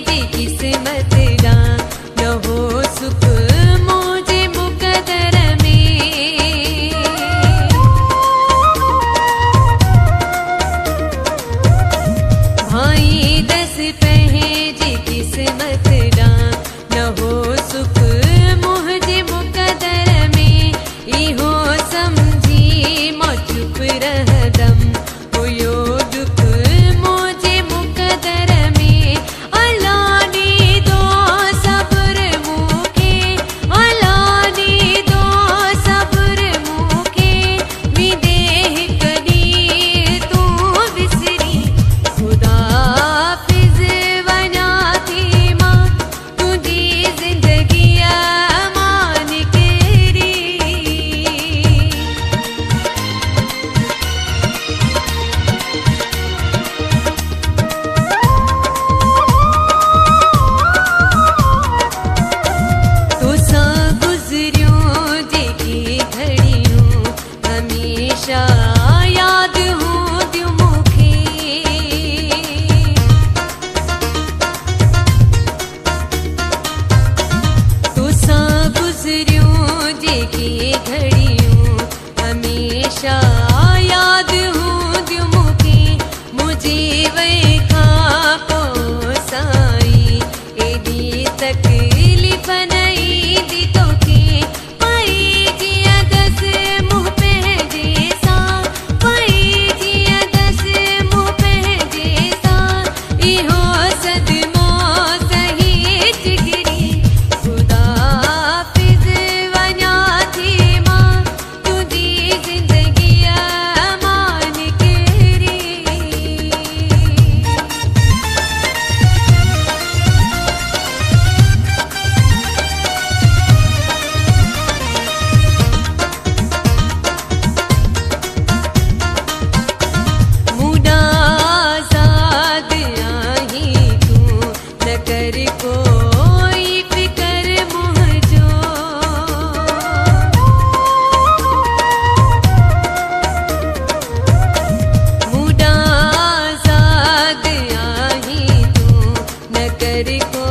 जी किस्मत दा न हो सुख मुझे मुकदर में। भाई दस पहे जी किस्मत दा न हो सुख मुझे मुकदर में। इहो समझी मो चुप रहदम हुयो दुख मुझे मुकदर में। अल्लाह दी दो सब्र मुखे, अल्लाह दी दो सब्र मुखे, विदेह कदी तू विसरी खुदा हाफिज वना थी मां तुझी जिंदगी अमान केरी। तुसा गुजरियों जेकी घड़ियों हमेशा याद हूं दियो मुखे। तुसा गुजरियों जेकी घड़ियों हमेशा याद हूं दियो मुखे। मुझे वही खा पोसाई एदी तकलीफ नहीं दी तोखे। पाई जिया दस मुँह पे जैसा, पाई जिया दस मुँह पे जैसा, इहो सदमो सही जिगरी खुदा हाफिज वना थी मां तुझी जिंदगी अमान केरी। मुदा आजाद आही तू न कर कोई फिकर मुझो। मुदा आजाद आही तू न कर को